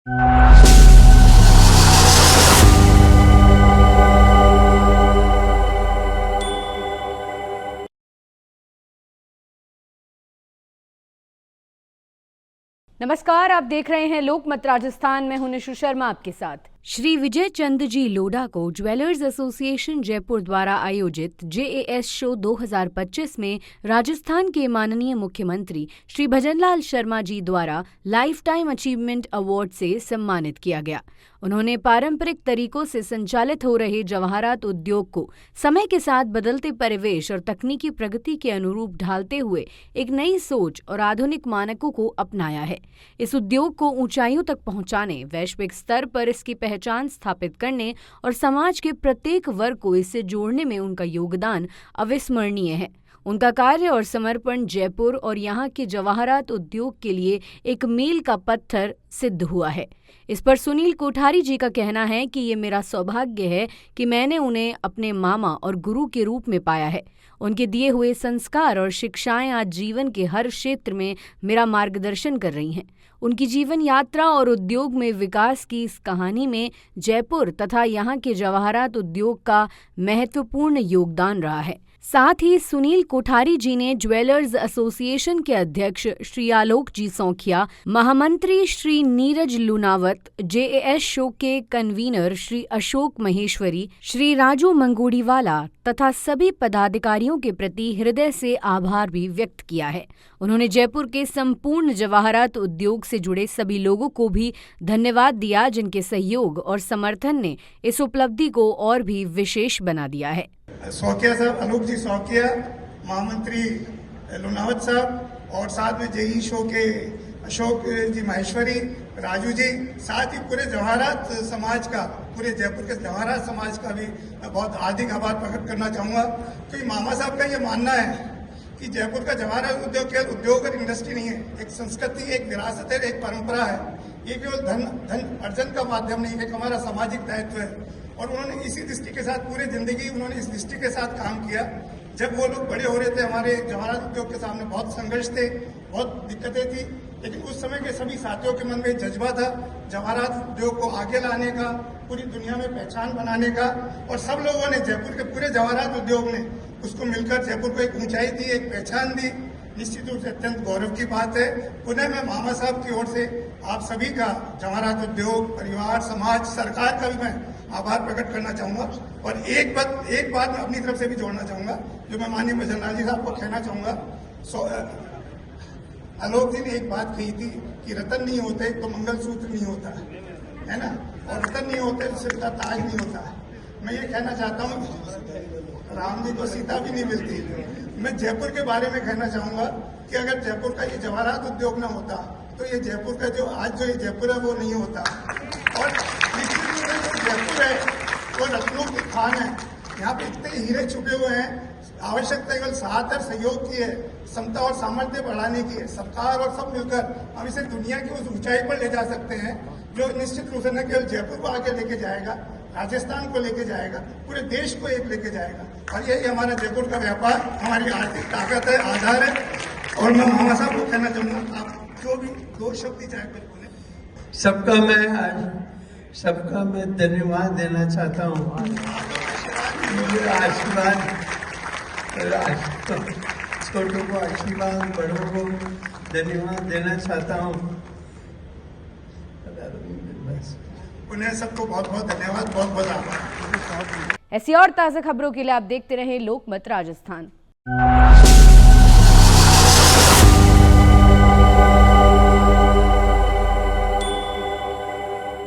नमस्कार, आप देख रहे हैं लोकमत राजस्थान में। हूं निशु शर्मा आपके साथ। श्री विजय चंद जी लोढ़ा को ज्वेलर्स एसोसिएशन जयपुर द्वारा आयोजित जेएएस शो 2025 में राजस्थान के माननीय मुख्यमंत्री श्री भजनलाल शर्मा जी द्वारा लाइफ टाइम अचीवमेंट अवार्ड से सम्मानित किया गया। उन्होंने पारंपरिक तरीकों से संचालित हो रहे जवाहरात उद्योग को समय के साथ बदलते परिवेश और तकनीकी प्रगति के अनुरूप ढालते हुए एक नई सोच और आधुनिक मानकों को अपनाया है। इस उद्योग को ऊंचाइयों तक पहुंचाने, वैश्विक स्तर पर इसकी पहचान स्थापित करने और समाज के प्रत्येक वर्ग को इससे जोड़ने में उनका योगदान अविस्मरणीय है। उनका कार्य और समर्पण जयपुर और यहाँ के जवाहरात उद्योग के लिए एक मील का पत्थर सिद्ध हुआ है। इस पर सुनील कोठारी जी का कहना है कि ये मेरा सौभाग्य है कि मैंने उन्हें अपने मामा और गुरु के रूप में पाया है। उनके दिए हुए संस्कार और शिक्षाएं आज जीवन के हर क्षेत्र में मेरा मार्गदर्शन कर रही हैं। उनकी जीवन यात्रा और उद्योग में विकास की इस कहानी में जयपुर तथा यहाँ के जवाहरात उद्योग का महत्वपूर्ण योगदान रहा है। साथ ही सुनील कोठारी जी ने ज्वेलर्स एसोसिएशन के अध्यक्ष श्री आलोक जी सौखिया, महामंत्री श्री नीरज लुनावत, जेएएस शो के कन्वीनर श्री अशोक महेश्वरी, श्री राजू मंगोड़ीवाला तथा सभी पदाधिकारियों के प्रति हृदय से आभार भी व्यक्त किया है। उन्होंने जयपुर के संपूर्ण जवाहरात उद्योग से जुड़े सभी लोगों को भी धन्यवाद दिया, जिनके सहयोग और समर्थन ने इस उपलब्धि को और भी विशेष बना दिया है। सौखिया साहब, आलोक जी सौखिया, महामंत्री लुनावत साहब और साथ में जेई शो के अशोक जी माहेश्वरी, राजू जी, साथ ही पूरे जवाहरात समाज का, पूरे जयपुर के जवाहरात समाज का भी बहुत हार्दिक आभार प्रकट करना चाहूँगा। क्योंकि मामा साहब का ये मानना है कि जयपुर का जवाहरात उद्योग केवल उद्योग और इंडस्ट्री नहीं है, एक संस्कृति, एक विरासत है, एक परंपरा है। ये केवल धन अर्जन का माध्यम नहीं है, एक हमारा सामाजिक दायित्व है। और उन्होंने इसी दृष्टि के साथ पूरी जिंदगी उन्होंने इस दृष्टि के साथ काम किया। जब वो लोग बड़े हो रहे थे, हमारे जवाहरात उद्योग के सामने बहुत संघर्ष थे, बहुत दिक्कतें थी, लेकिन उस समय के सभी साथियों के मन में जज्बा था जवाहरात उद्योग को आगे लाने का, पूरी दुनिया में पहचान बनाने का। और सब लोगों ने, जयपुर के पूरे जवाहरात उद्योग ने उसको मिलकर जयपुर को एक ऊंचाई दी, एक पहचान दी। निश्चित रूप से अत्यंत गौरव की बात है। पुनः मैं मामा साहब की ओर से आप सभी का, जवाहरात उद्योग, परिवार, समाज, सरकार का भी मैं आभार प्रकट करना चाहूंगा। और एक बात मैं अपनी तरफ से भी जोड़ना चाहूंगा, जो मैं माननीय भजनलाल जी साहब को कहना चाहूंगा। आलोक जी ने एक बात कही थी कि रतन नहीं होते तो मंगलसूत्र नहीं होता है ना, और रतन नहीं होते तो सिर का ताज नहीं होता है। मैं ये कहना चाहता हूँ, राम जी को सीता भी नहीं मिलती। मैं जयपुर के बारे में कहना चाहूंगा कि अगर जयपुर का ये जवाहरात उद्योग ना होता तो ये जयपुर का जो आज जो ये जयपुर है वो नहीं होता। और जयपुर है वो रत्नों की खान है। यहाँ पे इतने हीरे छुपे हुए हैं। आवश्यकता केवल साथ और सहयोग की है, क्षमता और सामर्थ्य बढ़ाने की है। सरकार और सब मिलकर हम इसे दुनिया की उस ऊंचाई पर ले जा सकते हैं, जो निश्चित रूप से न केवल जयपुर को आगे लेके जाएगा, राजस्थान को लेके जाएगा, पूरे देश को एक लेके जाएगा। और यही हमारा जयपुर का व्यापार, हमारी आर्थिक ताकत है, आधार है। और मैं मामा साहब को कहना चाहूंगा, आप जो भी दो शब्द चाहे कुछ बोले। सबका मैं धन्यवाद देना चाहता हूँ। आशीर्वाद, छोटों को आशीर्वाद, बड़ों को धन्यवाद देना चाहता हूँ। उन्हें सबको बहुत बहुत धन्यवाद, बहुत बहुत आभार। ऐसी और ताज़ा खबरों के लिए आप देखते रहें लोकमत राजस्थान।